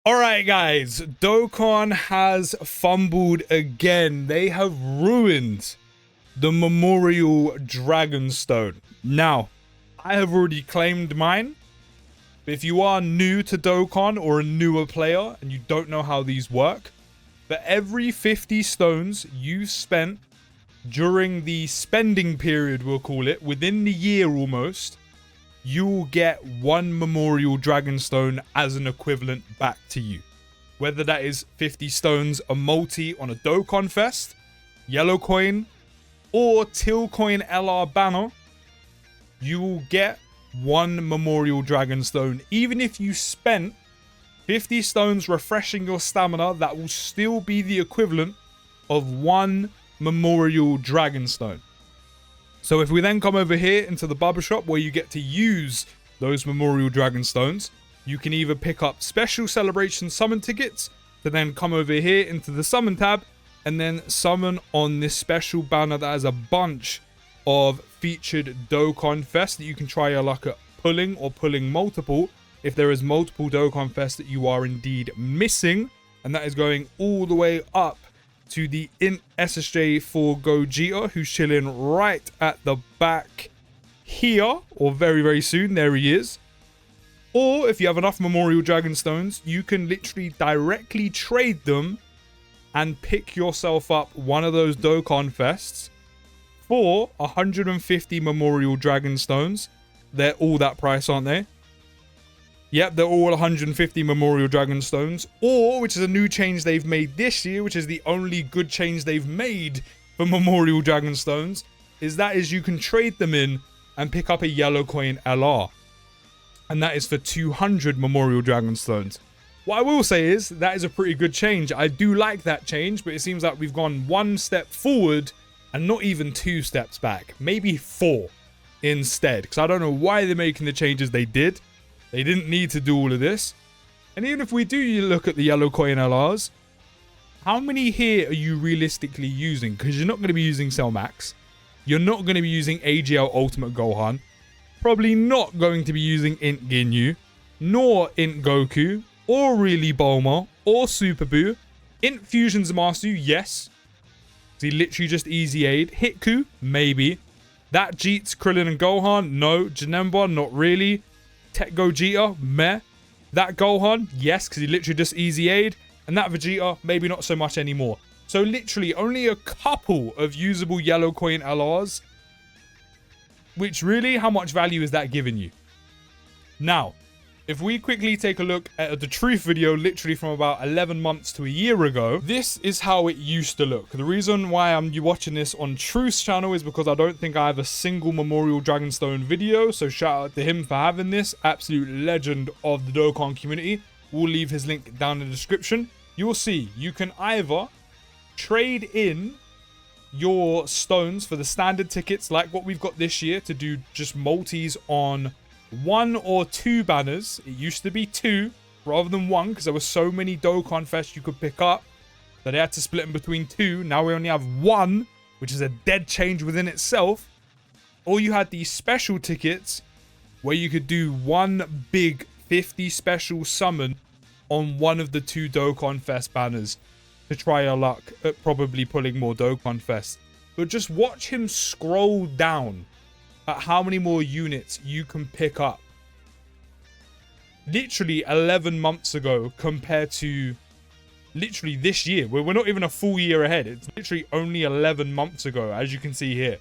Alright guys, Dokkan has fumbled again. They have ruined the Memorial Dragonstone. Now, I have already claimed mine. But if you are new to Dokkan or a newer player and you don't know how these work, for every 50 stones you spent during the spending period, we'll call it, within the year almost, you will get one Memorial Dragonstone as an equivalent back to you. Whether that is 50 stones, a multi on a Dokkan Fest, yellow coin, or Teal Coin LR banner, you will get one Memorial Dragonstone. Even if you spent 50 stones refreshing your stamina, that will still be the equivalent of one Memorial Dragonstone. So if we then come over here into the barbershop where you get to use those Memorial Dragonstones, you can either pick up special celebration summon tickets to then come over here into the summon tab and then summon on this special banner that has a bunch of featured Dokkan Fest that you can try your luck at pulling or pulling multiple if there is multiple Dokkan Fest that you are indeed missing. And that is going all the way up to the Int SSJ for Gogeta, who's chilling right at the back here, or very, very soon. There he is. Or if you have enough Memorial Dragonstones, you can literally directly trade them and pick yourself up one of those Dokkan Fests for 150 Memorial Dragonstones. They're all that price, aren't they? Yep, they're all 150 Memorial Dragonstones. Or, which is a new change they've made this year, which is the only good change they've made for Memorial Dragonstones, is you can trade them in and pick up a yellow coin LR. And that is for 200 Memorial Dragonstones. What I will say is, that is a pretty good change. I do like that change, but it seems like we've gone one step forward and not even 2 steps back. Maybe 4 instead. Because I don't know why they're making the changes they did. They didn't need to do all of this. And even if we do look at the yellow coin LRs, how many here are you realistically using? Because you're not going to be using Cell Max. You're not going to be using AGL Ultimate Gohan. Probably not going to be using Int Ginyu, nor Int Goku, or really Bulma, or Super Buu. Int Fusion Zamasu, yes. He literally just easy aid. Hitku, maybe. That Jeets, Krillin, and Gohan, no. Janemba, not really. Tech Gogeta, meh. That Gohan, yes, because he literally just easy aid. And that Vegeta, maybe not so much anymore. So literally only a couple of usable yellow coin LRs. Which really, how much value is that giving you? Now, if we quickly take a look at the truth video literally from about 11 months to a year ago, this is how it used to look. The reason why I'm watching this on Truth's channel is because I don't think I have a single Memorial Dragonstone video, so shout out to him for having this. Absolute legend of the Dokkan community. We'll leave his link down in the description. You will see, you can either trade in your stones for the standard tickets like what we've got this year to do just multis on 1 or 2 banners. It used to be 2 rather than 1 because there were so many Dokkan Fest you could pick up that they had to split them between 2. Now we only have 1, which is a dead change within itself. Or you had these special tickets where you could do one big 50 special summon on one of the 2 Dokkan Fest banners to try your luck at probably pulling more Dokkan Fest. But just watch him scroll down at how many more units you can pick up. Literally 11 months ago compared to literally this year. We're not even a full year ahead. It's literally only 11 months ago, as you can see here.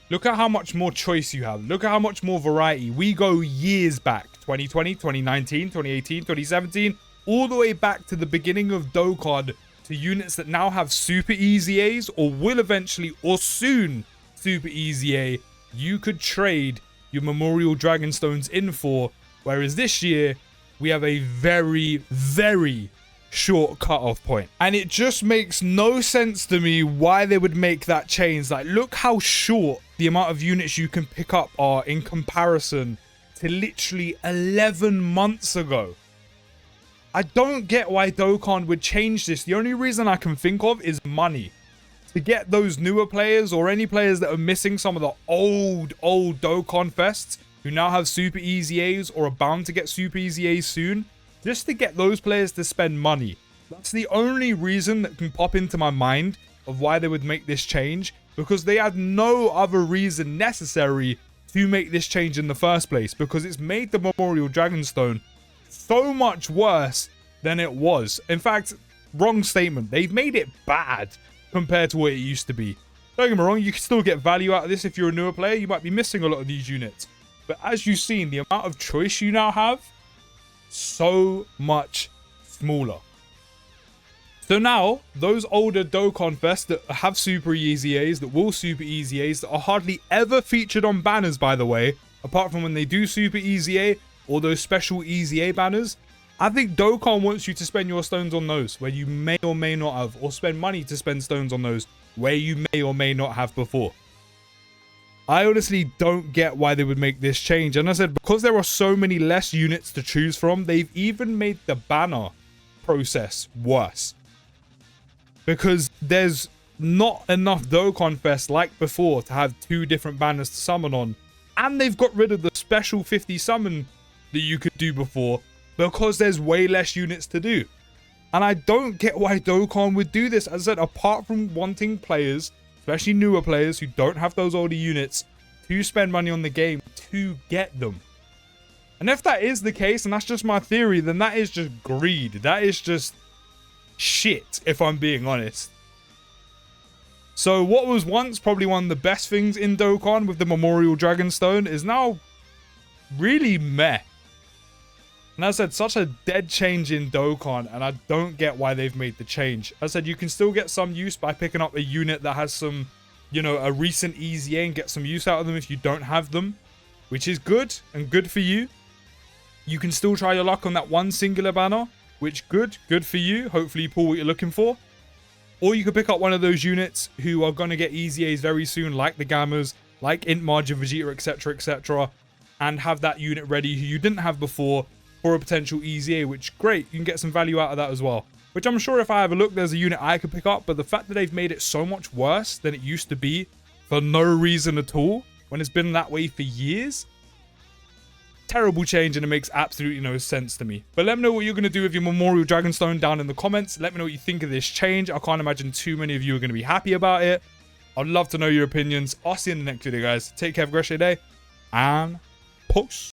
Look at how much more choice you have. Look at how much more variety. We go years back. 2020, 2019, 2018, 2017. All the way back to the beginning of Dokkan to units that now have super easy A's or will eventually or soon super easy A, you could trade your Memorial Dragonstones in for, whereas this year we have a very, very short cutoff point. And it just makes no sense to me why they would make that change. Like, look how short the amount of units you can pick up are in comparison to literally 11 months ago. I don't get why Dokkan would change this. The only reason I can think of is money. To get those newer players or any players that are missing some of the old Dokkan Fests who now have super easy A's or are bound to get super easy A's soon, just to get those players to spend money. That's the only reason that can pop into my mind of why they would make this change, because they had no other reason necessary to make this change in the first place, because it's made the Memorial Dragonstone so much worse than it was. In fact, wrong statement. They've made it bad compared to what it used to be. Don't get me wrong, you can still get value out of this if you're a newer player. You might be missing a lot of these units. But as you've seen, the amount of choice you now have, so much smaller. So now, those older Dokkan Fest that have super EZAs, that will super EZAs, that are hardly ever featured on banners, by the way, apart from when they do super EZA, or those special EZA banners, I think Dokkan wants you to spend your stones on those, where you may or may not have, or spend money to spend stones on those, where you may or may not have before. I honestly don't get why they would make this change. And I said, because there are so many less units to choose from, they've even made the banner process worse. Because there's not enough Dokkan Fest like before to have 2 different banners to summon on. And they've got rid of the special 50 summon that you could do before, because there's way less units to do. And I don't get why Dokkan would do this. As I said, apart from wanting players, especially newer players who don't have those older units, to spend money on the game to get them. And if that is the case, and that's just my theory, then that is just greed. That is just shit, if I'm being honest. So what was once probably one of the best things in Dokkan with the Memorial Dragonstone is now really meh. And as I said, such a dead change in Dokkan, and I don't get why they've made the change. As I said, you can still get some use by picking up a unit that has some, you know, a recent EZA and get some use out of them if you don't have them, which is good and good for you. You can still try your luck on that one singular banner, which good for you. Hopefully you pull what you're looking for. Or you could pick up one of those units who are going to get EZAs very soon, like the Gammas, like Int Margin Vegeta, etc., and have that unit ready who you didn't have before for a potential EZA, which great, you can get some value out of that as well. Which I'm sure if I have a look, there's a unit I could pick up, but the fact that they've made it so much worse than it used to be for no reason at all, when it's been that way for years, terrible change, and it makes absolutely no sense to me. But let me know what you're going to do with your Memorial Dragonstone down in the comments. Let me know what you think of this change. I can't imagine too many of you are going to be happy about it. I'd love to know your opinions. I'll see you in the next video, guys. Take care, have a great day, and peace.